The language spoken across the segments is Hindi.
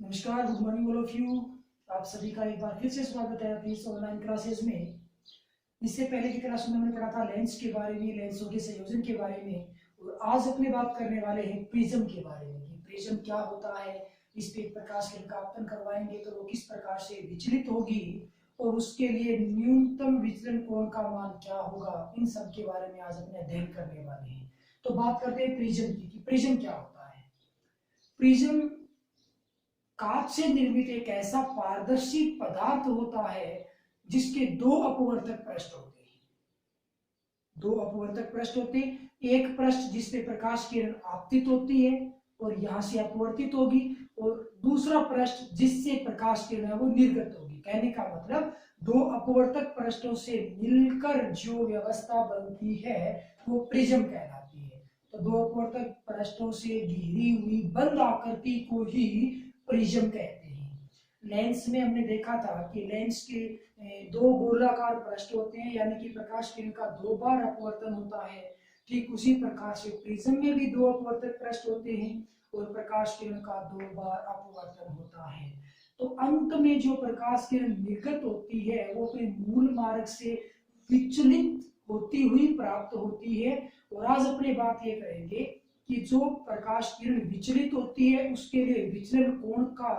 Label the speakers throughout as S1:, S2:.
S1: नमस्कार, good morning all of you. आप सभी का एक बार फिर से स्वागत है अपनी इस ऑनलाइन क्लासेस में। इससे पहले की क्लास में हमने पढ़ा था लेंस के बारे में, लेंसों के संयोजन के बारे में, और आज अपने बात करने वाले हैं प्रिज्म के बारे में कि प्रिज्म क्या होता है। इस पे प्रकाश किरण का आपतन करवाएंगे तो वो किस प्रकार से विचलित होगी और उसके लिए न्यूनतम विचलन कोण का मान क्या होगा, इन सब के बारे में आज अपने अध्ययन करने वाले हैं। तो बात करते हैं प्रिज्म की कि प्रिज्म क्या होता है। प्रिज्म कांच से निर्मित एक ऐसा पारदर्शी पदार्थ होता है जिसके दो अपवर्तक पृष्ठ होते हैं। दो अपवर्तक पृष्ठ होते हैं, एक पृष्ठ जिसपे प्रकाश किरण आपतित होती है और यहां से अपवर्तित होगी, और दूसरा पृष्ठ जिससे प्रकाश किरण है वो निर्गत होगी। कहने का मतलब दो अपवर्तक पृष्ठों से मिलकर जो व्यवस्था बनती है वो प्रिज्म कहलाती है। तो दो अपवर्तक पृष्ठों से घिरी हुई बंद आकृति को ही प्रिज्म कहते हैं। लेंस में हमने देखा था कि लेंस के दो गोलाकार पृष्ठ होते हैं, यानी कि प्रकाश किरण का दो बार अपवर्तन होता है। ठीक उसी प्रकार से प्रिज्म में भी दो अपवर्तक पृष्ठ होते हैं और प्रकाश किरण का दो बार अपवर्तन होता है। तो अंत में जो प्रकाश किरण निर्गत होती है वो अपने मूल मार्ग से विचलित होती हुई प्राप्त होती है। और आज अपने बात ये करेंगे कि जो प्रकाश किरण विचलित होती है उसके लिए विचलन कोण का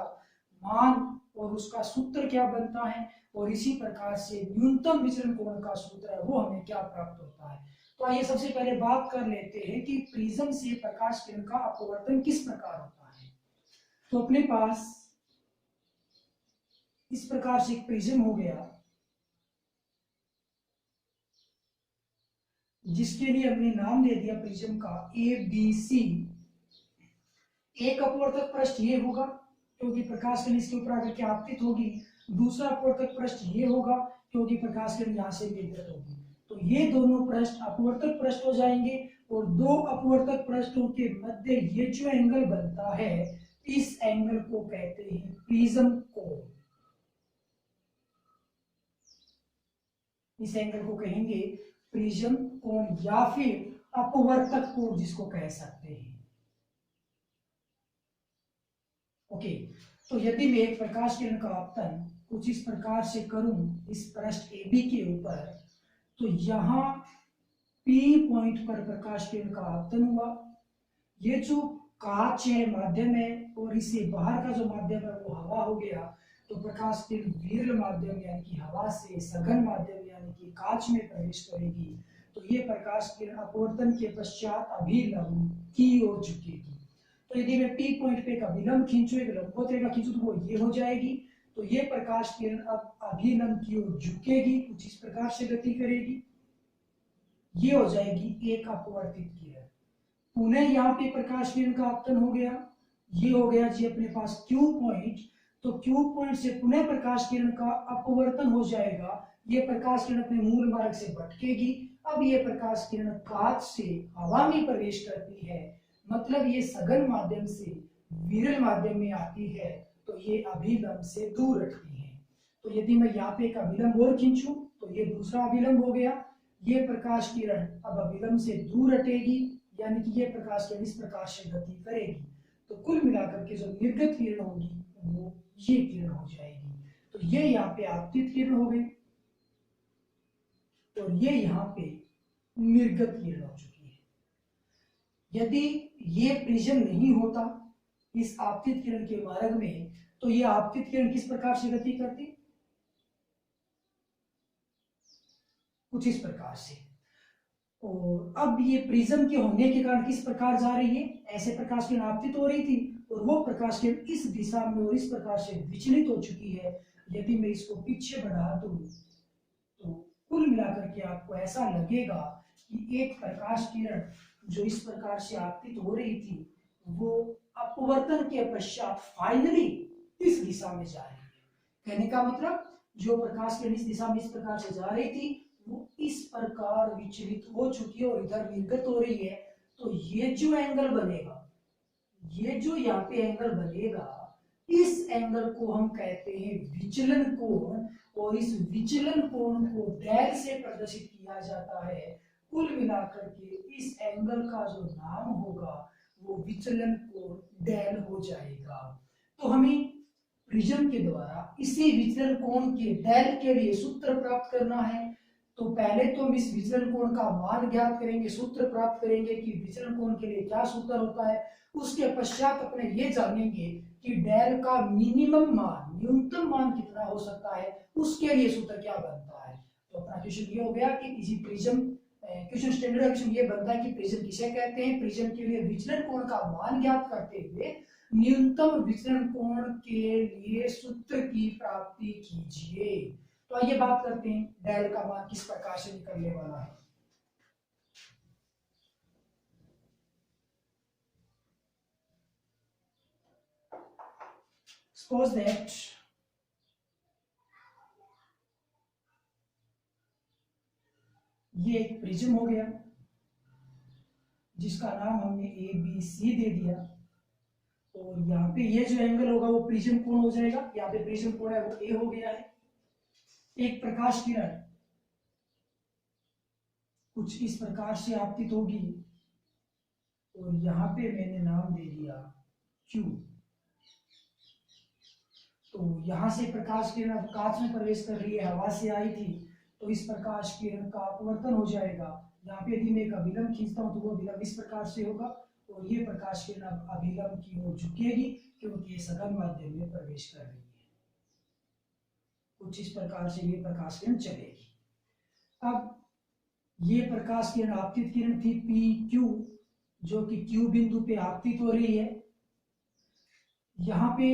S1: मान और उसका सूत्र क्या बनता है, और इसी प्रकार से न्यूनतम विचलन कोण का सूत्र है वो हमें क्या प्राप्त होता है। तो आइए सबसे पहले बात कर लेते हैं कि प्रिज्म से प्रकाश किरण का अपवर्तन किस प्रकार होता है। तो अपने पास इस प्रकार से एक प्रिज्म हो गया जिसके लिए हमने नाम दे दिया प्रिज्म का ABC। एक अपवर्तक पृष्ठ ये होगा क्योंकि प्रकाश किरण इसके ऊपर आकर के आपतित होगी, दूसरा अपवर्तक पृष्ठ ये होगा क्योंकि प्रकाश किरण यहाँ से निर्गत होगी। तो ये दोनों पृष्ठ अपवर्तक पृष्ठ हो जाएंगे और दो अपवर्तक पृष्ठों के मध्य ये जो एंगल बनता है इस एंगल को कहते हैं प्रिज्म कोण। इस एंगल को कहेंगे प्रिज्म कोण या फिर अपवर्तक कोण जिसको कह सकते हैं। ओके, तो यदि मैं एक प्रकाश किरण का आपतन कुछ इस प्रकार से करूं इस पृष्ठ AB के ऊपर, तो यहां P पॉइंट पर प्रकाश किरण का आपतन हुआ। ये जो कांच है माध्यम है और इससे बाहर का जो माध्यम है वो हवा हो गया। तो प्रकाश किरण विरल माध्यम यानी कि हवा से सघन माध्यम यानी कि कांच में प्रवेश करेगी। तो ये प्रकाश किरण अपवर्तन के पश्चात अभिलंब की ओर झुकेगी। तो यदि मैं P पॉइंट पे एक अभिलंब खींचू, एक लंबवत रेखा खींचू तो वो ये हो जाएगी। तो ये प्रकाश किरण अब अभिलंब की ओर झुकेगी, कुछ इस प्रकार से गति करेगी, ये हो जाएगी एक अपवर्तित किरण। पुनः यहाँ पे प्रकाश किरण का आपतन हो गया, ये हो गया जी अपने पास Q पॉइंट। तो Q पॉइंट से पुनः प्रकाश किरण का अपवर्तन हो जाएगा, ये प्रकाश किरण अपने मूल मार्ग से भटकेगी। अब ये प्रकाश किरण कांच से हवा में प्रवेश करती है, मतलब ये सघन माध्यम से विरल माध्यम में आती है, तो ये अभिलंब से दूर हटती है। तो यदि मैं यहाँ पे एक अभिलंब और खींचूं तो ये दूसरा अभिलंब हो गया। ये प्रकाश किरण अब अभिलंब से दूर हटेगी, यानी कि ये प्रकाश किरण इस प्रकार से गति करेगी। तो कुल मिलाकर के जो निर्गत किरण होगी वो ये किरण हो जाएगी। तो ये यहाँ पे आपतित किरण हो गई और ये यहाँ पे निर्गत किरण हो चुकी है। यदि ये प्रिज्म नहीं होता इस आपतित किरण के मार्ग में, तो ये आपतित किरण किस प्रकार से गति करती, कुछ इस प्रकार से। और अब ये प्रिज्म के होने के कारण किस प्रकार जा रही है, ऐसे प्रकाश किरण आपतित हो रही थी और वो प्रकाश किरण इस दिशा में और इस प्रकार से विचलित हो चुकी है। यदि मैं इसको पीछे बढ़ा दूं तो कुल मिलाकर के आपको ऐसा लगेगा कि एक प्रकाश किरण जो इस प्रकार से आपतित हो रही थी वो अपवर्तन के पश्चात फाइनली इस दिशा में जा रही है। कहने का मतलब जो प्रकाश किरण इस दिशा में इस प्रकार से जा रही थी वो इस प्रकार विचलित हो चुकी है और इधर निर्गत हो रही है। तो ये जो एंगल बनेगा, ये जो यहाँ पे एंगल बनेगा, इस एंगल को हम कहते हैं विचलन कोण, और इस विचलन कोण को डेल से प्रदर्शित किया जाता है। कुल मिलाकर के इस एंगल का जो नाम होगा वो विचलन कोण डेल हो जाएगा। तो हमें प्रिज्म के द्वारा इसी विचलन कोण के डेल के लिए सूत्र प्राप्त करना है, तो पहले तो हम इस विचलन कोण का मान ज्ञात करेंगे, सूत्र प्राप्त करेंगे कि विचलन कोण के लिए क्या सूत्र होता है। उसके पश्चात अपने ये जानेंगे कि डेल का मिनिमम मान, न्यूनतम मान कितना हो सकता है, उसके लिए सूत्र क्या बनता है। तो अपना क्वेश्चन ये हो गया कि किसी प्रिज्म, क्वेश्चन स्टैंडर्ड क्वेश्चन ये बनता है कि प्रिज्म किसे कहते हैं। प्रिज्म के लिए विचलन कोण का मान ज्ञात करते हुए न्यूनतम विचलन कोण के लिए सूत्र की प्राप्ति कीजिए। तो आइए बात करते हैं डेल का मान किस प्रकार से निकलने वाला है। सपोज दैट ये एक प्रिज्म हो गया जिसका नाम हमने ए बी सी दे दिया, और यहाँ पे ये जो एंगल होगा वो प्रिज्म कोण हो जाएगा। यहाँ पे प्रिज्म कोण है वो ए हो गया है। एक प्रकाश किरण कुछ इस प्रकार से आपतित होगी, और यहाँ पे मैंने नाम दे दिया Q। तो यहाँ से प्रकाश किरण कांच में प्रवेश कर रही है, हवा से आई थी, तो इस प्रकाश किरण का अपवर्तन हो जाएगा। यहाँ पे यदि मैं एक अभिलंब खींचता हूँ तो वो अभिलंब इस प्रकार से होगा, और ये प्रकाश किरण अभिलंब की ओर झुकेगी क्योंकि ये सघन माध्यम में प्रवेश कर रही है। कुछ इस प्रकार से ये प्रकाश किरण चलेगी। अब ये प्रकाश किरण आपतित किरण थी PQ, जो कि Q बिंदु पे आपतित हो रही है। यहाँ पे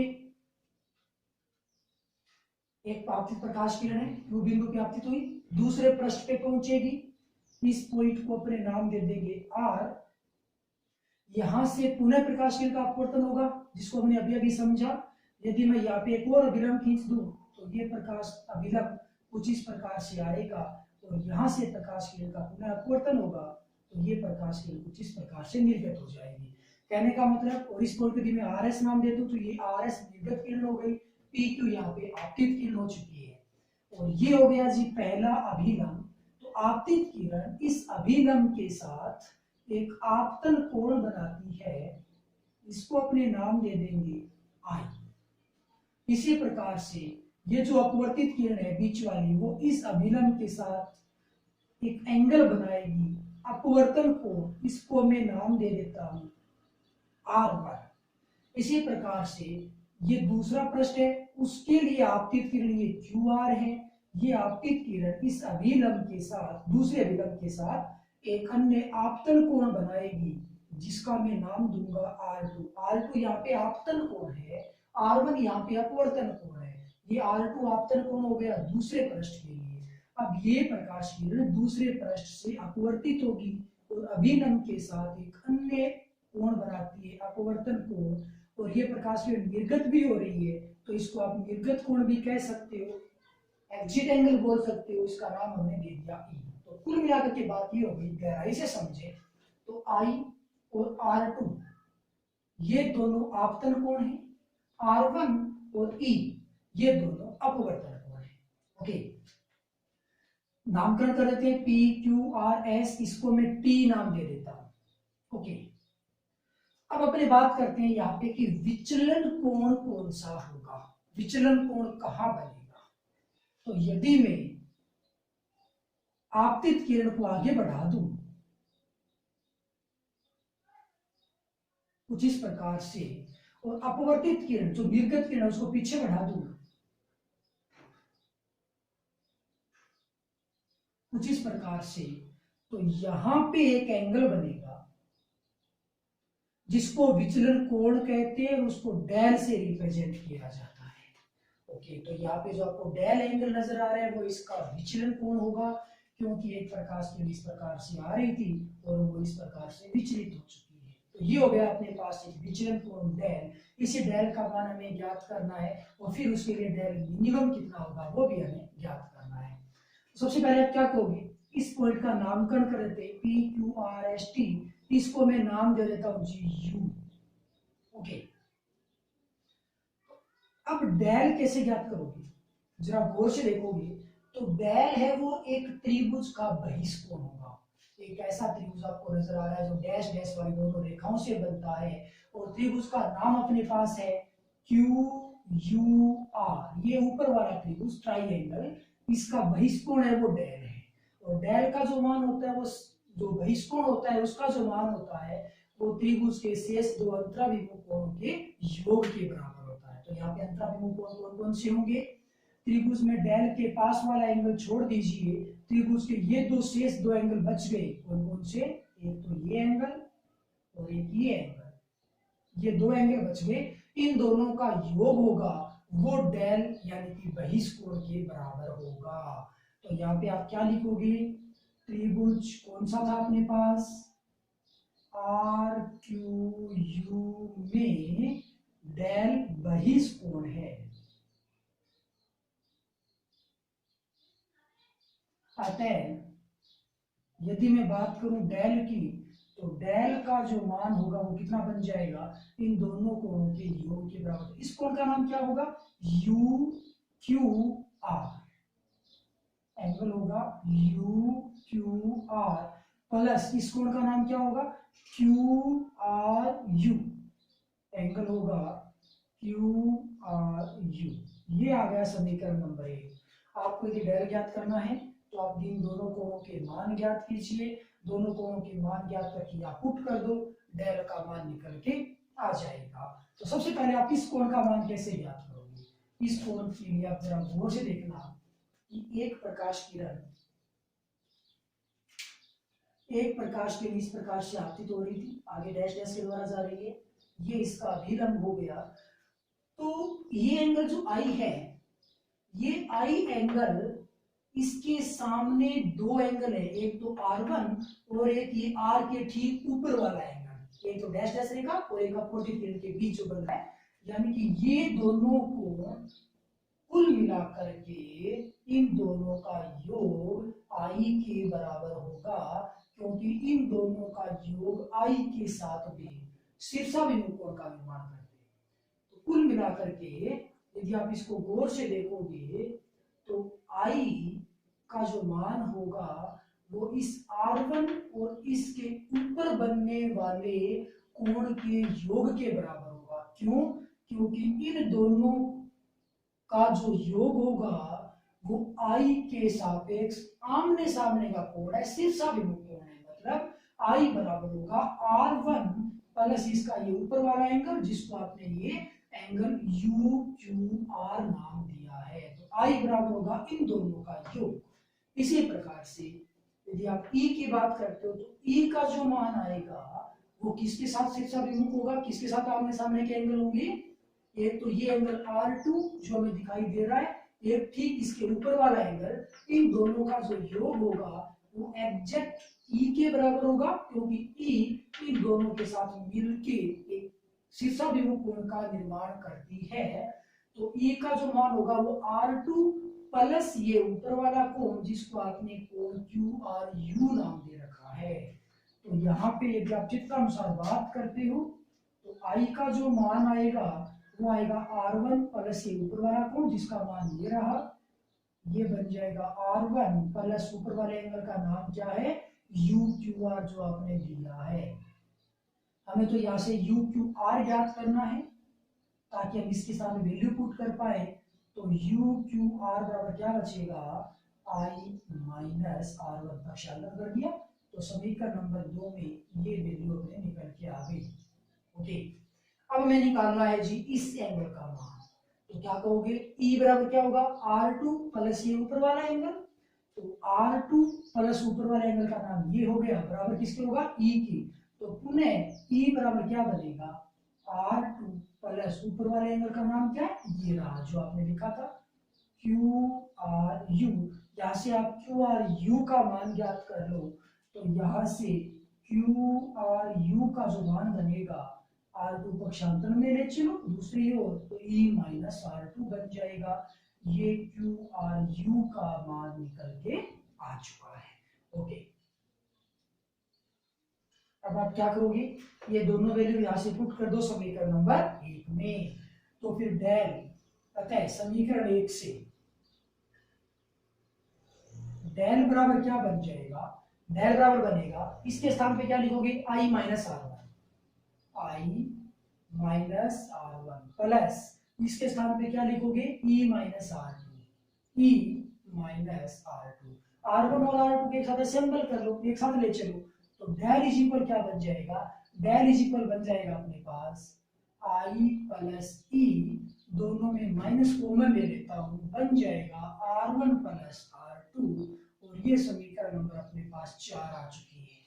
S1: एक आपतित प्रकाश किरण है, Q बिंदु पे आपतित हुई, दूसरे पृष्ठ पे पहुंचेगी। इस पॉइंट को अपने नाम दे देंगे R। यहां से पुनः प्रकाश किरण का अपवर्तन होगा, जिसको हमने अभी अभी समझा। यदि मैं यहाँ पे एक और अभिलंब खींच दूं तो ये प्रकाश अभिलंब कुछ इस प्रकार से आएगा, और यहाँ से प्रकाश किरण का पुनः अपवर्तन होगा, तो ये प्रकाश किरण कुछ इस प्रकार से निर्गत हो जाएगी। कहने का मतलब, और इस पॉइंट को यदि मैं RS नाम दे दूं तो ये RS निर्गत किरण हो गई, PQ यहाँ पे आपतित किरण हो चुकी है। और ये हो गया जी पहला अभिलंब। तो आपतित किरण इस अभिलंब के साथ एक आपतन कोण बनाती है, इसको अपने नाम दे देंगे I। इसी प्रकार से ये जो अपवर्तित किरण है बीच वाली, वो इस अभिलंब के साथ एक एंगल बनाएगी, अपवर्तन कोण, इसको मैं नाम दे देता हूं R1। इसी प्रकार से ये दूसरा पृष्ठ है, उसके लिए आपतित किरण ये QR है। ये आपतित किरण इस अभिलंब के साथ, दूसरे अभिलंब के साथ एक अन्य आपतन कोण बनाएगी, जिसका मैं नाम दूंगा R2। R2 यहाँ पे आपतन कोण है, R1 यहाँ पे अपवर्तन कोण है। ये R2 आपतन कोण हो गया दूसरे पृष्ठ के लिए। अब ये प्रकाश किरण दूसरे पृष्ठ से अपवर्तित होगी और अभिलंब के साथ एक अन्य कोण बनाती है, अपवर्तन कोण, और ये प्रकाश किरण निर्गत भी हो रही है, तो इसको आप निर्गत कोण भी कह सकते हो, एग्जिट एंगल बोल सकते हो। इसका नाम हमने दे दिया E। तो कुल मिलाकर के बात ये हो गई, गहराई से समझे तो I और R2 ये दोनों आपतन कोण है, R1 और E ये दोनों अपवर्तन कोण है। ओके, नामकरण कर देते हैं PQRS, इसको मैं T नाम दे देता हूं। ओके, अब अपने बात करते हैं यहाँ पे कि विचलन कोण कौन सा होगा, विचलन कोण कहां बनेगा। तो यदि मैं आपतित किरण को आगे बढ़ा दूं कुछ इस प्रकार से, और अपवर्तित किरण जो निर्गत किरण है उसको पीछे बढ़ा दूं कुछ इस प्रकार से, तो यहां पे एक एंगल बनेगा जिसको विचलन कोण कहते हैं, और उसको डेल से रिप्रेजेंट किया जाता है। ओके, तो यहाँ पे जो आपको डेल एंगल नजर आ रहा है वो इसका विचलन कोण होगा, क्योंकि एक प्रकाश किरण इस प्रकार से आ रही थी और वो इस प्रकार से विचलित हो चुकी है। तो ये हो गया अपने पास एक विचलन कोण डेल। इसी डेल का मान हमें ज्ञात करना है, और फिर उसके लिए डेल मिनिमम कितना होगा वो भी हमें ज्ञात करना है। सबसे पहले आप क्या कहोगे, इस पॉइंट का नामकरण कर देते हैं PQRST, इसको मैं नाम दे देता हूं GU। ओके, अब डेल कैसे ज्ञात करोगे, जरा गौर से देखोगे तो डेल है वो एक त्रिभुज का बहिष्कोण होगा। एक ऐसा त्रिभुज आपको नजर आ रहा है जो डैश डैश वाली दोनों रेखाओं से बनता है, और त्रिभुज का नाम अपने पास है यू आर, ये ऊपर वाला त्रिभुज ट्राइंगल, इसका बहिष्कोण है वो डेल है, और डेल का जो मान होता है वो, जो बहिष्कोण होता है उसका जो मान होता है वो त्रिभुज के शेष दो अंतराभिमुख कोणों के योग के बराबर होता है। तो यहाँ पे अंतराभिमुख कोण कौन कौन से होंगे? त्रिभुज में डेल के पास वाला एंगल छोड़ दीजिए, त्रिभुज के ये दो शेष दो एंगल बच गए, कौन कौन से? एक तो ये एंगल और एक ये एंगल, ये दो एंगल बच गए, इन दोनों का योग होगा वो डेल यानी कि बहिष्कोण के बराबर होगा। तो यहाँ पे आप क्या लिखोगे? त्रिभुज कौन सा था अपने पास? आर क्यू यू में डेल बहिष्कोण है। अतः यदि मैं बात करूं डेल की, तो डेल का जो मान होगा वो कितना बन जाएगा? इन दोनों कोणों के योग के बराबर। इस कोण का नाम क्या होगा? यू क्यू आर, एंगल होगा यू क्यू आर, प्लस इस कोण का नाम क्या होगा? क्यू आर यू, एंगल होगा क्यू आर यू। ये आ गया समीकरण नंबर 1। आपको यदि डेल ज्ञात करना है तो आप इन दोनों कोणों के मान ज्ञात कीजिए, दोनों कोणों के मान ज्ञात करके आप पुट कर दो, डेल का मान निकल के आ जाएगा। तो सबसे पहले आप इस कोण का मान कैसे ज्ञात करोगे? इस कोण के लिए आप जरा गौर से देखना कि एक प्रकाश किरण इस प्रकार से आपतित हो रही थी, आगे डैश डैश के द्वारा जा रही है, ये इसका अभिलंब हो गया। तो ये एंगल जो आई है, ये आई एंगल, इसके सामने दो एंगल है, एक तो R1 और एक ये R के ठीक ऊपर वाला एंगल, एक तो डैश डैश रेखा और एक अपोजिट किरण के बीच जो बन रहा है, यानी कि ये दोनों कोण कुल मिलाकर के इन दोनों का योग I के बराबर होगा, क्योंकि इन दोनों का योग I के साथ भी शीर्षाभिमुख कोण का निर्माण करते हैं। तो कुल मिलाकर के यदि आप इसको गौर से देखोगे तो I का जो मान होगा वो इस R1 और इसके ऊपर बनने वाले कोण के योग के बराबर होगा। क्यों? क्योंकि इन दोनों का जो योग होगा वो I के सापेक्ष आमने सामने का कोण है, शीर्षाभिमुख कोण है, मतलब I बराबर होगा R1 प्लस इसका ये ऊपर वाला एंगल जिसको आपने ये एंगल यू क्यू आर नाम दिया है। तो I बराबर होगा इन दोनों का योग। इसी प्रकार से यदि आप E की बात करते हो तो E का जो मान आएगा वो किसके साथ शीर्षाभिमुख होगा, किसके साथ आमने सामने के एंगल होंगे? एक तो ये एंगल R2 जो हमें दिखाई दे रहा है, एक ठीक इसके ऊपर वाला एंगल, इन दोनों का जो योग होगा वो एग्जैक्ट E के बराबर होगा, क्योंकि E इन दोनों के साथ मिलके एक शीर्षाभिमुख कोण का निर्माण करती है। तो E का जो मान होगा वो R2 प्लस ये ऊपर वाला कोण जिसको आपने कोण QRU नाम दे रखा है। तो यहाँ पे यदि आप चित्रानुसार बात करते हो तो I का जो मान आएगा वो आएगा R1 प्लस ये ऊपर वाला कोण जिसका मान ये रहा, ये बन जाएगा R1 प्लस ऊपर वाले एंगल का नाम क्या है? UQR जो आपने दिया है। हमें तो यहाँ से UQR ज्ञात करना है ताकि हम इसके सामने वैल्यू पुट कर पाए। तो UQR बराबर क्या बचेगा? I माइनस R1 पक्षांतर कर दिया, तो समीकरण नंबर 2 में ये वैल्यू हमें निकल के आ गई। ओके, अब हमें निकालना है जी इस एंगल का मान। तो क्या कहोगे? E बराबर क्या होगा? R2 प्लस ये ऊपर वाला एंगल, तो R2 प्लस ऊपर वाले एंगल का नाम ये हो गया, बराबर किसके होगा? E की। तो पुनः E बराबर क्या बनेगा? R2 प्लस ऊपर वाले एंगल का नाम क्या है? ये रहा जो आपने लिखा था QRU। यहाँ से आप QRU का मान ज्ञात कर लो, तो यहाँ से QRU का जो मान बनेगा R2 पक्षांतर में ले चलो दूसरी ओर, तो E माइनस R2 बन जाएगा। ये QRU का मान निकल के आ चुका है। ओके, अब आप क्या करोगे? ये दोनों वैल्यू यहां से पुट कर दो समीकरण नंबर 1 में। तो फिर डेल, अतः समीकरण 1 से डेल बराबर क्या बन जाएगा? डेल बराबर बनेगा, इसके स्थान पे क्या लिखोगे? I माइनस R1 प्लस इसके स्थान पे क्या लिखोगे, E minus R two, E minus R two. R1 और R2 के एक साथ असेंबल कर लो, एक साथ ले चलो, तो डेल इज इक्वल क्या बन जाएगा, डेल इज इक्वल बन जाएगा अपने पास I प्लस E, दोनों में माइनस कॉमन ले लेता हूं, बन जाएगा R1 प्लस R2, और ये समीकरण नंबर अपने पास 4 आ चुकी है।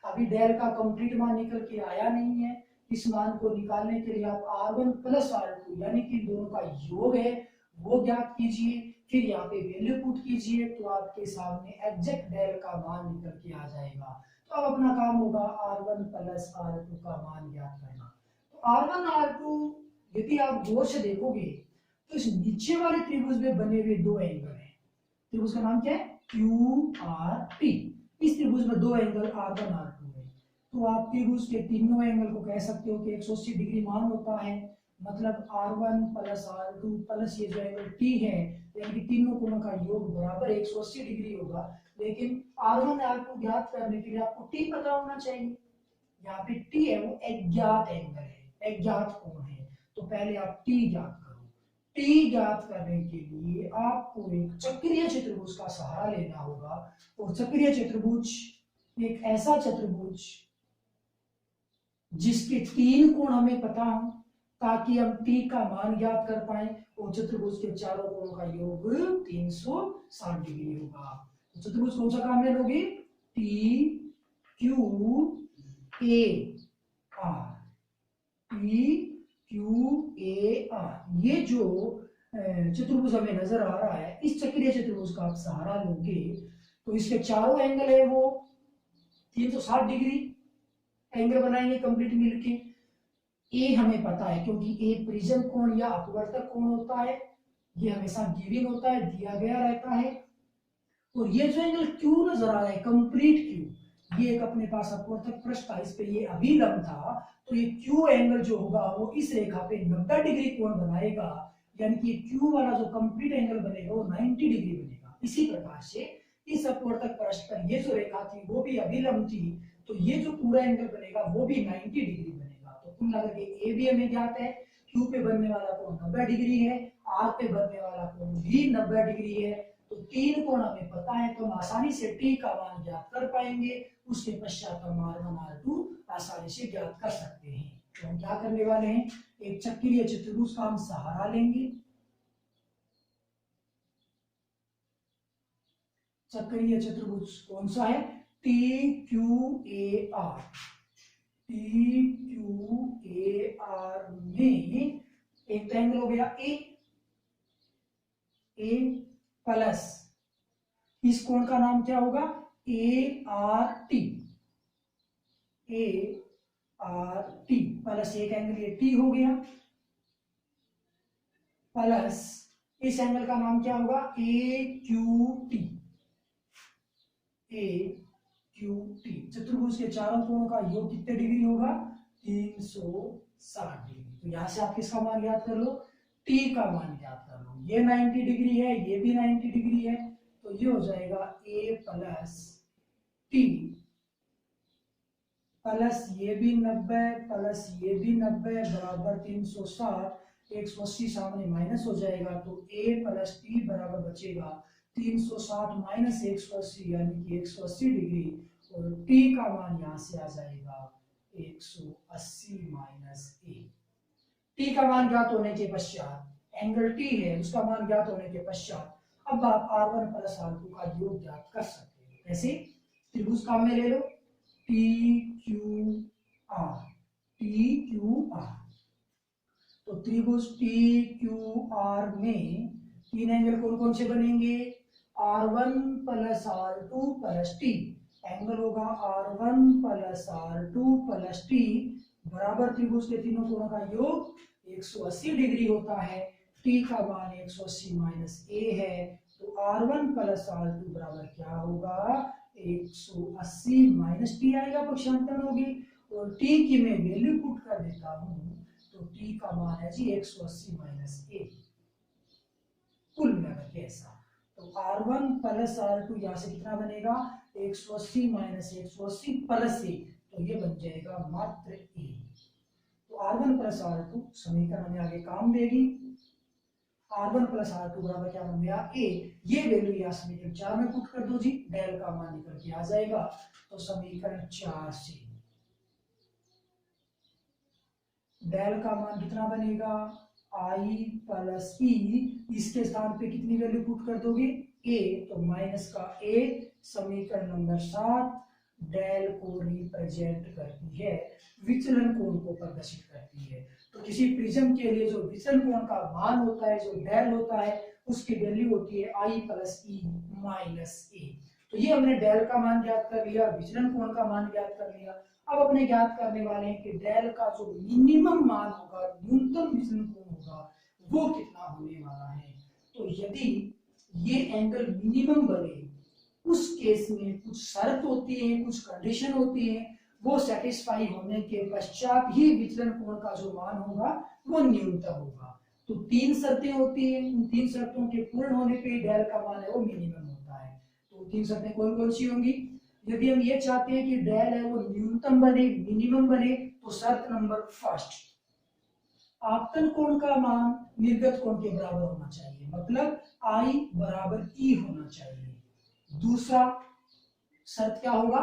S1: अभी डेल का कंप्लीट मान निकल के आया नहीं है, इस मान को निकालने के लिए आप R1 प्लस R2 यानी कि दोनों का योग है वो ज्ञात कीजिए, फिर यहाँ पे वैल्यू पुट कीजिए, तो आपके सामने एग्जैक्ट डेल का मान निकल के आ जाएगा। तो अब अपना काम होगा R1 प्लस R2 का मान ज्ञात करना। तो R1 R2 यदि आप गौर से देखोगे तो इस नीचे वाले त्रिभुज में बने हुए दो एंगल हैं। त्रिभुज का नाम क्या है, QRP। इस त्रिभुज में दो एंगल R1 R2 है, तो आप त्रिभुज के तीनों एंगल को कह सकते हो कि 180 डिग्री मान होता है। मतलब R1 प्लस R2 प्लस ये जो एंगल T है, यानी कि तीनों कोणों का योग बराबर 180 डिग्री होगा। लेकिन R1 R2 ज्ञात करने के लिए आपको T पता होना चाहिए। यहाँ पे T है वो अज्ञात एंगल है, अज्ञात कोण है, तो पहले आप T ज्ञात करो। T ज्ञात करने के लिए आपको एक चक्रीय चतुर्भुज का सहारा लेना होगा, और चक्रीय चतुर्भुज एक ऐसा चतुर्भुज जिसके तीन कोण हमें पता हो, ताकि हम T का मान ज्ञात कर पाए, और चतुर्भुज के चारों कोणों का योग 360 डिग्री होगा। तो चतुर्भुज कौन सा काम में लोगे, TQAR, ये जो चतुर्भुज हमें नजर आ रहा है, इस चक्रीय चतुर्भुज का आप सहारा लोगे तो इसके चारों एंगल है वो 360 डिग्री एंगल बनाएंगे कंप्लीट मिलके। ए हमें पता है क्योंकि ए प्रिज्म कोण या अपवर्तक कोण होता है, ये हमेशा गिवन होता है, दिया गया रहता है। और ये जो एंगल क्यू नजर आ रहा है, कंप्लीट क्यू, ये एक अपने पास अपवर्तक पृष्ठ था, इस पे ये अभिलंब था, तो ये क्यू एंगल जो होगा वो इस रेखा पे 90 डिग्री कोण बनाएगा, यानी कि क्यू वाला जो कंप्लीट एंगल बनेगा वो 90 डिग्री बनेगा। इसी प्रकार से इस अपवर्तक पृष्ठ पर ये जो रेखा थी वो भी अभिलंब थी, तो ये जो पूरा एंगल बनेगा वो भी 90 डिग्री बनेगा। तो कुल मिलाकर के ए भी हमें ज्ञात है, क्यू पे बनने वाला कोण 90 डिग्री है, आर पे बनने वाला कोण भी 90 डिग्री है। तो तीन कोण हमें पता है, तो हम आसानी से टी का मान ज्ञात कर पाएंगे। उसके पश्चात हम R1 R2 आसानी से ज्ञात कर सकते हैं। तो हम क्या करने वाले हैं, एक चक्रीय चतुर्भुज का हम सहारा लेंगे। चक्रीय चतुर्भुज कौन सा है, TQAR। TQAR में एक ट्रायंगल हो गया ए प्लस इस कोण का नाम क्या होगा, ART। ART प्लस एक एंगल ये T हो गया, प्लस इस एंगल का नाम क्या होगा, AQT। AQT चतुर्भुज के चारों कोणों का योग कितने डिग्री होगा, 360 डिग्री। तो यहां से आप किसका मान ज्ञात कर लो, T का मान ज्ञात कर लो। ये 90 डिग्री है, ये भी 90 डिग्री है, तो ये हो जाएगा A प्लस T प्लस ये भी 90 प्लस ये भी 90 बराबर 360। 180 सामने माइनस हो जाएगा, तो A प्लस T बराबर बचेगा 360 माइनस 180 यानी कि 180 डिग्री, और T का मान यहां से आ जाएगा 180 माइनस A। T का मान ज्ञात होने के पश्चात, एंगल T है उसका मान ज्ञात होने के पश्चात अब आप R1 प्लस R2 का योग ज्ञात कर सकते हैं। ऐसे त्रिभुज काम में ले लो, TQR। तो त्रिभुज TQR में तीन एंगल कौन कौन से बनेंगे, R1 plus R2 plus T। Angle होगा R1 plus R2 plus T बराबर त्रिभुज के तीनों कोणों का योग 180 डिग्री होता है। T का मान 180 माइनस A है, तो R1 प्लस R2 बराबर क्या होगा, 180 माइनस T आएगा, पक्षांतर होगी, और T की मैं वैल्यू पुट कर देता हूं, तो T का मान है जी 180 माइनस A। कुल मिलाकर के ऐसा, तो R1 प्लस R2 यहाँ से कितना बनेगा, 180 माइनस 180 प्लस A, तो ये बन जाएगा मात्र A। तो R1 प्लस R2 समीकरण हमें आगे काम देगी। R1 प्लस R2 बराबर क्या बन गया A। ये वैल्यू यहाँ समीकरण 4 में पुट कर दो जी, डेल का मान निकल के आ जाएगा। तो समीकरण 4 से डेल का मान कितना बनेगा, I प्लस E, इसके स्थान पे कितनी वैल्यू पुट कर दोगे A, तो माइनस का A। समीकरण नंबर 7 डेल को रिप्रेजेंट करती है, विचलन कोण को प्रदर्शित करती है। तो किसी प्रिज्म के लिए जो विचलन कोण का मान होता है, जो डेल होता है, उसकी वैल्यू होती है I plus E minus A। तो ये हमने डेल का मान ज्ञात कर लिया, विचलन कोण का मान ज्ञात कर लिया। अब अपने ज्ञात करने वाले हैं कि डेल का जो मिनिमम मान होगा, न्यूनतम विचलन कोण होगा, वो कितना होने वाला है। तो यदि ये एंगल मिनिमम बने, उस केस में कुछ शर्त होती है, कुछ कंडीशन होती है, वो सेटिस्फाई होने के पश्चात ही विचलन कोण का जो मान होगा वो न्यूनतम होगा। तो 3 शर्तें होती हैं, उन 3 शर्तों के पूर्ण होने पे डेल का मान है वो मिनिमम होता है। तो 3 शर्तें कौन कौन सी होंगी। यदि हम ये चाहते हैं कि डेल है वो न्यूनतम बने, मिनिमम बने, तो शर्त नंबर फर्स्ट, आपतन कोण का मान निर्गत कोण के बराबर होना चाहिए, मतलब I बराबर E होना चाहिए। दूसरा शर्त क्या होगा,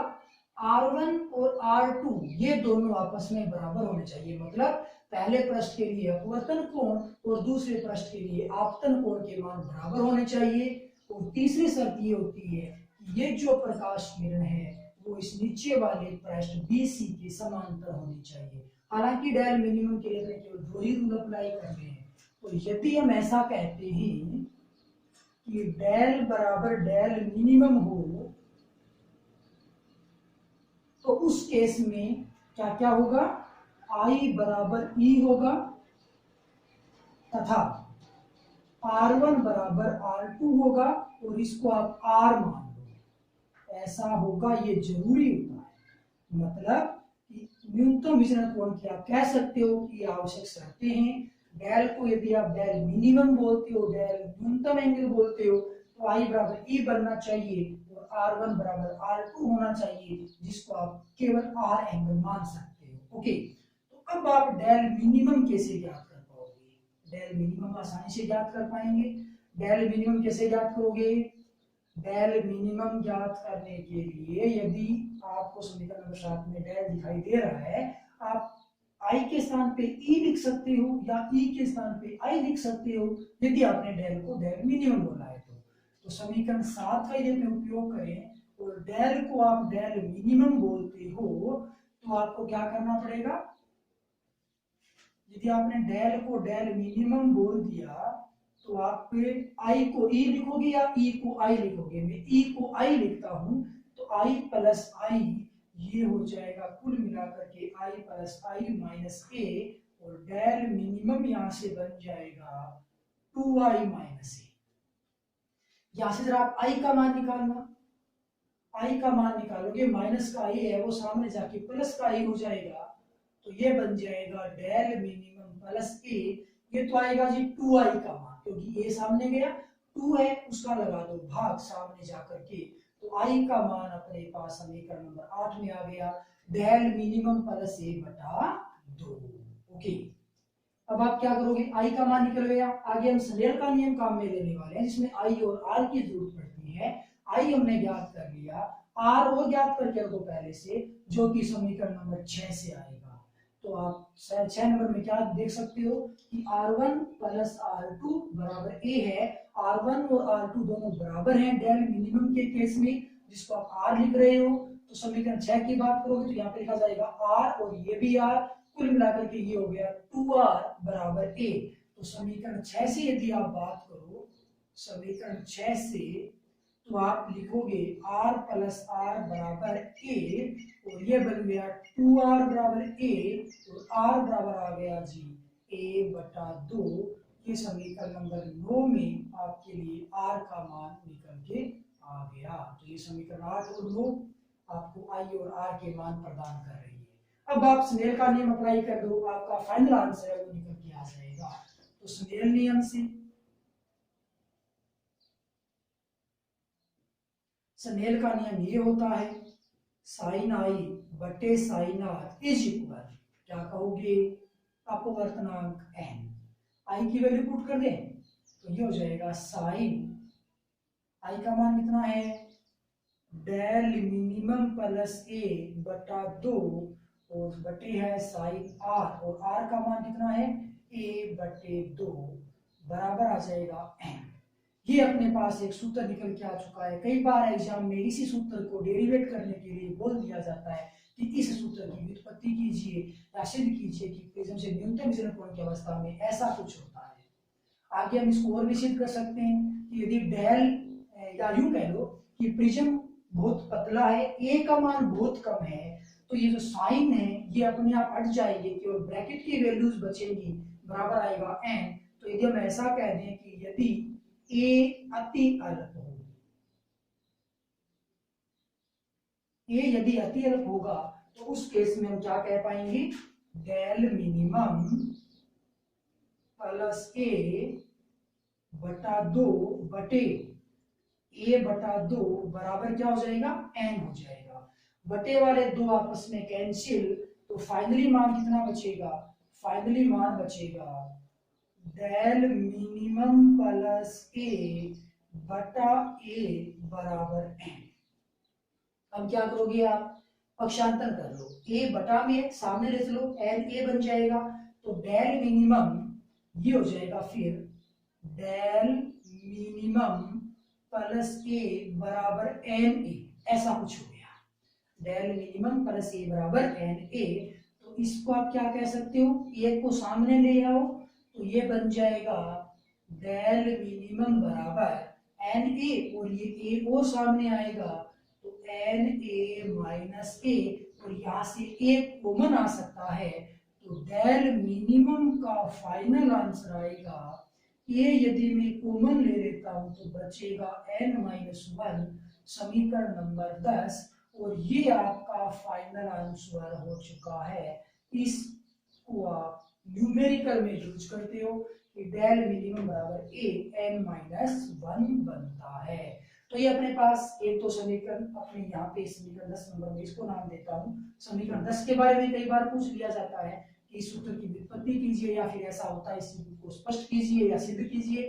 S1: R1 और R2 ये दोनों आपस में बराबर होने चाहिए, मतलब पहले पृष्ठ के लिए अपवर्तन कोण और दूसरे पृष्ठ के लिए आपतन कोण के मान बराबर होने चाहिए। और तीसरी शर्त ये होती है, ये जो प्रकाश किरण है वो इस नीचे वाले पृष्ठ BC के समांतर होनी चाहिए। हालांकि डेल मिनिमम के लिए केवल 2 ही रूल अप्लाई करने हैं। तो यदि हम ऐसा कहते हैं कि डेल बराबर डेल मिनिमम हो, तो उस केस में क्या क्या होगा, I बराबर E होगा तथा R1 बराबर R2 होगा, और इसको आप R मान लो, ऐसा होगा, ये जरूरी होता है। मतलब न्यूनतम विचलन कोण की आप कह सकते हो कि आवश्यक शर्तें हैं। डेल को यदि आप डेल मिनिमम बोलते हो, डेल न्यूनतम एंगल बोलते हो, तो I बराबर E बनना चाहिए और R1 बराबर R2 होना चाहिए, जिसको आप केवल R एंगल मान सकते हो। ओके, तो अब आप डेल मिनिमम कैसे ज्ञात कर पाओगे, डेल मिनिमम आसानी से ज्ञात कर पाएंगे। डेल मिनिमम कैसे ज्ञात करोगे, डेल मिनिमम ज्ञात करने के लिए यदि आपको समीकरण नंबर 7 में डेल दिखाई दे रहा है, आप I के स्थान पे E लिख सकते हो या E के स्थान पे I लिख सकते हो, यदि आपने डेल को डेल मिनिमम बोला है तो समीकरण 7 का यदि में उपयोग करें और डेल को आप डेल मिनिमम बोलते हो, तो आपको क्या करना पड़ेगा, यदि आपने डेल को डेल मिनिमम बोल दिया तो आप I को E लिखोगे या E को I लिखोगे। मैं E को I लिखता हूं, तो I प्लस I ये हो जाएगा कुल मिलाकर के I plus I minus A, और डेल मिनिमम यहां से बन जाएगा 2I माइनस A। यहां से जरा आप I का मान निकालना, I का मान निकालोगे, माइनस का I है वो सामने जाके प्लस का I हो जाएगा, तो ये बन जाएगा डेल मिनिमम प्लस A। ये तो आएगा जी 2I का मान, क्योंकि A सामने गया, 2 है उसका लगा दो भाग सामने जाकर के, तो I का मान अपने पास समीकरण नंबर 8 में आ गया, डेल मिनिमम प्लस A बटा 2। ओके, अब आप क्या करोगे, I का मान निकल गया, आगे हम स्नेल का नियम काम में लेने वाले हैं, जिसमें I और R की जरूरत पड़ती है। I हमने ज्ञात कर लिया, R और ज्ञात करके रखो पहले से, जो कि समीकरण नंबर 6 से आएगा। तो आप 6 नंबर में क्या देख सकते हो कि R1 प्लस R2 बराबर A है। R1 और R2 दोनों बराबर हैं डेल मिनिमम के केस में, जिसको आप R लिख रहे हो। तो समीकरण 6 की बात करोगे तो यहाँ पे लिखा जाएगा R और ये भी R, कुल मिलाकर के ये हो गया 2R बराबर A। तो समीकरण 6 से यदि आप बात करो, समीकरण 6 से तो आप लिखोगे R प्लस R बराबर A, और ये बन गया 2R बराबर A, और R बराबर आ गया जी A बटा 2। ये समीकरण नंबर 9 में आपके लिए R का मान निकल के आ गया। तो ये समीकरण 8 और 9 आपको I और R के मान प्रदान कर रही है। अब आप स्नेल का नियम अप्लाई कर दो, आपका फाइनल आंसर है वो निकल के आ जाएगा। तो स्नेल नियम से स्नेल का नियम ये होता है, साइन I बटे साइन R इज इक्वल, क्या कहोगे, अपवर्तनांक n। I की वैल्यू पुट कर दें, तो तो ये हो जाएगा साइन आई का मान कितना है, डेल मिनिमम प्लस ए बटा 2 और बटे है साइन आर, और आर का मान कितना है ए बटे 2 बराबर आ जाएगा एन। ये अपने पास एक सूत्र निकल के आ चुका है। कई बार एग्जाम में इसी सूत्र को डेरिवेट करने के लिए बोल दिया जाता है कि इस सूत्र की व्युत्पत्ति कीजिए या सिद्ध कीजिए कि प्रिज्म से न्यूनतम विचलन कोण की अवस्था में ऐसा कुछ होता है। आगे हम इसको और भी सिद्ध कर सकते हैं कि यदि डेल या यूं कह लो कि प्रिज्म बहुत पतला है, ए का मान बहुत कम है, तो ये जो साइन है ये अपने आप हट जाएंगे, केवल ब्रैकेट की वैल्यूज बचेंगी, बराबर आएगा एन। तो यदि हम ऐसा कह दें कि यदि ए अति अल्प हो, ए यदि अति अल्प होगा तो उस केस में हम क्या कह पाएंगे, डेल मिनिमम प्लस ए बटा 2 बटे ए बटा 2 बराबर क्या हो जाएगा, एन हो जाएगा। बटे वाले दो आपस में कैंसिल, तो फाइनली मान कितना बचेगा, फाइनली मान बचेगा डेल मिनिमम प्लस ए बटा ए बराबर एन। अब क्या करोगे आप, पक्षांतर कर लो, ए बटा में सामने ले चलो, एन ए बन जाएगा, तो डेल मिनिमम ये हो जाएगा फिर डेल मिनिमम प्लस ए बराबर एन ए, ऐसा कुछ हो गया, डेल मिनिमम प्लस ए बराबर एन ए। तो इसको आप क्या कह सकते हो, ए को सामने ले आओ तो ये बन जाएगा डेल मिनिमम बराबर एन ए, और ये ए और सामने आएगा तो एन ए माइनस ए, और यहाँ से ए कॉमन आ सकता है, तो डेल मिनिमम का फाइनल आंसर आएगा ए, यदि मैं कॉमन ले लेता हूं तो बचेगा n माइनस 1, समीकरण नंबर 10, और ये आपका फाइनल आंसर हो चुका है। इसको आप न्यूमेरिकल में यूज करते हो कि डेल मिनिमम बराबर ए n माइनस 1 बनता है। तो ये अपने पास एक तो समीकरण, अपने यहाँ पे समीकरण 10 नंबर में इसको नाम देता हूँ। समीकरण 10 के बारे में कई बार पूछ लिया जाता है कि इस सूत्र की व्युत्पत्ति कीजिए, या फिर ऐसा होता है इस को स्पष्ट कीजिए या सिद्ध कीजिए,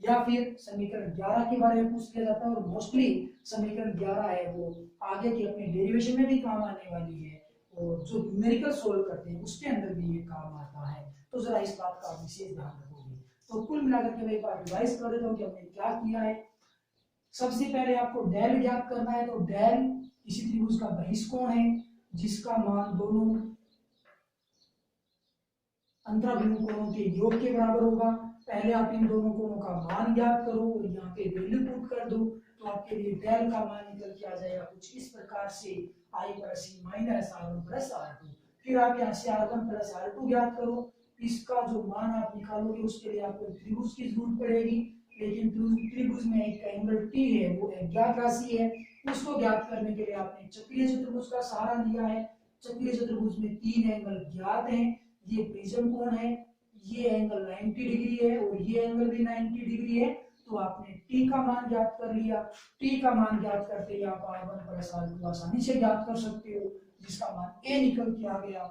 S1: या फिर समीकरण 11 के बारे में पूछ लिया जाता है, और मोस्टली समीकरण 11 है वो आगे के अपने डेरिवेशन में भी काम आने वाली है, और जो न्यूमेरिकल सोल्व करते हैं उसके अंदर भी ये काम आता है। तो जरा इस बात का विशेष ध्यान रखोगे। तो कुल मिलाकर के मैं एक बार रिवाइज कर देता हूँ कि हमने क्या किया है। सबसे पहले आपको डेल ज्ञात करना है, तो डेल किसी त्रिभुज का बहिष्कोण है जिसका मान दोनों अंतराभिमुख कोणों के योग के बराबर होगा। पहले आप इन दोनों कोणों का मान ज्ञात करो और यहाँ पे वैल्यू पुट कर दो, तो आपके लिए डेल का मान निकल के आ जाएगा कुछ इस प्रकार से, I plus E minus R one plus R two. फिर आप यहाँ से R one plus R two ज्ञात करो। इसका जो मान आप निकालोगे उसके लिए आपको त्रिभुज की जरूरत पड़ेगी, लेकिन त्रिभुज में एक एंगल टी है, वो अज्ञात राशि है, उसको ज्ञात करने के लिए आपने चक्रीय चतुर्भुज का सहारा लिया है। चक्रीय चतुर्भुज में 3 एंगल ज्ञात हैं, ये प्रिज्म कोण है, ये एंगल 90 डिग्री है और ये एंगल भी 90 डिग्री है। तो आपने t का मान ज्ञात कर लिया। t का मान ज्ञात करते ही आप r1 प्लस r2 आसानी से ज्ञात कर सकते हो, जिसका मान a निकल के आ गया।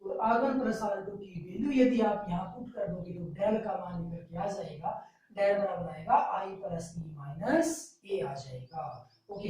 S1: और r1 प्लस r2 की वैल्यू यदि आप यहाँ पुट कर दोगे तो डेल का मान निकल के आ जाएगा, डेल बराबर आएगा i plus e minus a आ जाएगा। ओके,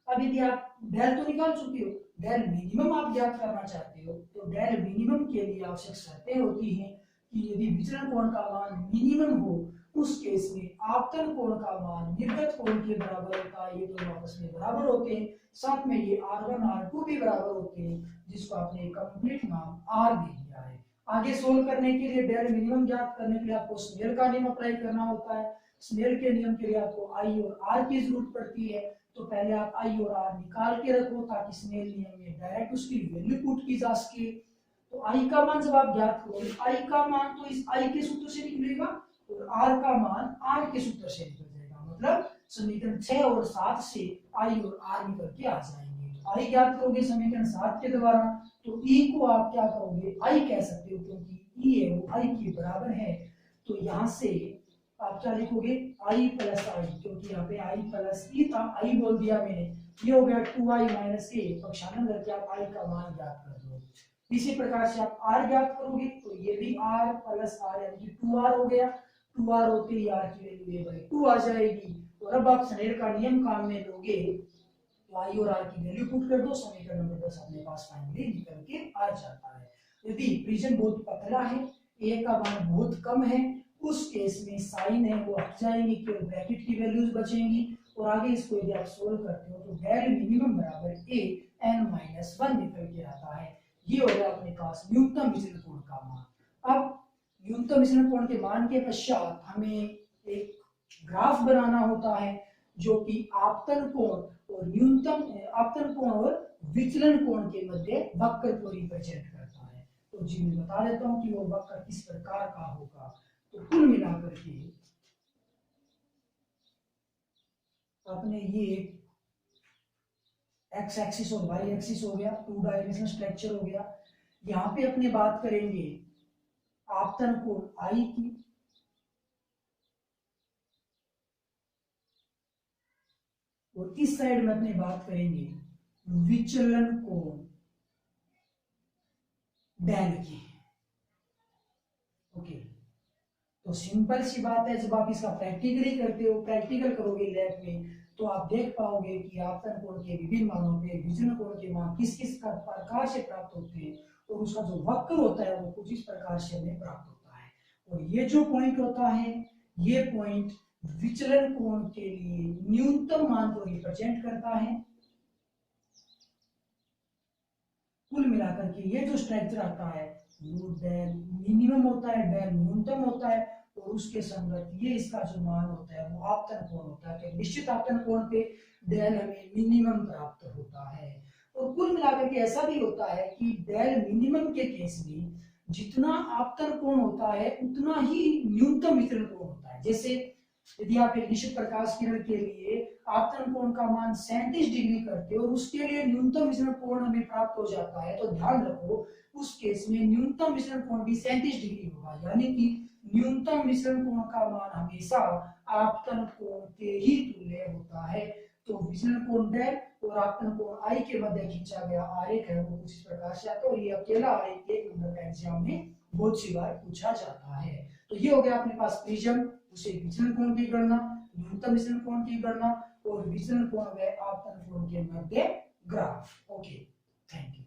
S1: अब यदि आप डेल तो निकाल चुके हो, डेल मिनिमम आप ज्ञात करना चाहते हो, तो डेल मिनिमम के लिए आवश्यक शर्तें होती हैं कि यदि विचलन कोण का मान मिनिमम हो उस केस में आपतन कोण का मान निर्गत कोण के बराबर होता है, ये दोनों आपस में बराबर होते हैं, साथ में ये r1 r2 भी बराबर होते हैं, जिसको आपने कंप्लीट नाम r दे दिया है। आगे सोल्व करने के लिए डेल मिनिमम ज्ञात करने के लिए आपको स्नेल का नियम अप्लाई करना होता है। स्नेल के नियम के लिए आपको i और r की जरूरत पड़ती है, तो पहले आप i और r निकाल के रखो ताकि स्नेल नियम में डायरेक्ट उसकी वैल्यू पुट की जा सके। तो i का मान जब आप ज्ञात करोगे, i का मान तो इस i के सूत्र से निकलेगा और r का मान r के सूत्र से निकल जाएगा, मतलब समीकरण 6 और 7 से i और r निकल के आ जाएंगे। तो i ज्ञात करोगे समीकरण 7 के द्वारा, तो e को आप क्या करोगे, i कह सकते हो क्योंकि e है वो i के बराबर है। तो यहाँ से आप क्या लिखोगे, i प्लस आई, क्योंकि यहाँ पे i प्लस ई था, i बोल दिया मैंने, ये हो गया 2i माइनस ए, पक्षांतर करके आप i का मान ज्ञात कर दो। इसी प्रकार से आप r ज्ञात करोगे तो ये भी r प्लस r यानी कि 2r हो गया। 2r होते ही r की वैल्यू a/2 आ जाएगी। और अब आप स्नेल का नियम काम में लोगे तो आई और आर की वैल्यू पुट कर दो, समीकरण नंबर 10 अपने पास फाइनली निकल के आ जाता है। यदि प्रिज्म बहुत पतला है, ए का मान बहुत कम है, उस केस में साइन है वो हट जाएंगे, केवल ब्रैकेट की वैल्यूज बचेंगी। और आगे इसको यदि आप सोल्व करते हो तो डेल मिनिमम बराबर a n-1 निकल के आता है। ये हो गया अपने पास न्यूनतम विचलन कोण का मान। अब न्यूनतम विचलन कोण के मान के पश्चात हमें एक ग्राफ बनाना होता है जो कि आपतन कोण और न्यूनतम आपतन कोण और विचलन कोण के मध्य वक्र को रिप्रेजेंट करता है। तो जी मैं बता देता हूं कि वो वक्र किस प्रकार का होगा। तो कुल मिलाकर के आपने ये एक्स एक्सिस और वाई एक्सिस हो गया, 2 डायमेंशनल स्ट्रक्चर हो गया। यहाँ पे अपने बात करेंगे आपतन कोण आई की, और इस साइड में अपने बात करेंगे विचलन कोण डेल की। ओके, तो सिंपल सी बात है, जब आप इसका प्रैक्टिकली करते हो, प्रैक्टिकल करोगे लैब में, तो आप देख पाओगे कि आपतन कोण के विभिन्न मानों पे विचलन कोण के मान किस किस प्रकार से प्राप्त होते हैं, और उसका जो वक्र होता है वो कुछ इस प्रकार से हमें प्राप्त होता है। और ये जो पॉइंट होता है, ये पॉइंट विचलन कोण के लिए न्यूनतम मान को रिप्रेजेंट करता है। कुल मिलाकर के ये जो स्ट्रक्चर आता है वो डेल मिनिमम होता है, डेल न्यूनतम होता है, और उसके संगत ये इसका जो मान होता है वो आपतन कोण होता है। तो निश्चित आपतन कोण पे डेल हमें मिनिमम प्राप्त होता है। और कुल मिलाकर के ऐसा भी होता है कि डेल मिनिमम के केस में जितना आपतन कोण होता है उतना ही न्यूनतम विचलन कोण होता है। जैसे यदि आप एक निश्चित प्रकाश किरण के लिए आपतन कोण का मान 37 डिग्री करते हो और उसके लिए न्यूनतम विचलन कोण हमें प्राप्त हो जाता है, तो ध्यान रखो उस केस में न्यूनतम विचलन कोण भी 37 डिग्री होगा, यानी कि न्यूनतम विचलन कोण का मान हमेशा आपतन कोण के ही तुल्य होता है। तो विचलन कोण डेल और आपतन कोण आई के मध्य खींचा गया आरेख है वो कुछ इस प्रकार से आता है, और ये अकेला आरेख एक नंबर का एग्जाम में बहुत सी बार पूछा जाता है। तो ये हो गया अपने पास प्रिज्म, उसे विचलन कोण की गणना, न्यूनतम विचलन कोण की गणना और विचलन कोण व आपतन कोण के मध्य ग्राफ। Okay, thank you.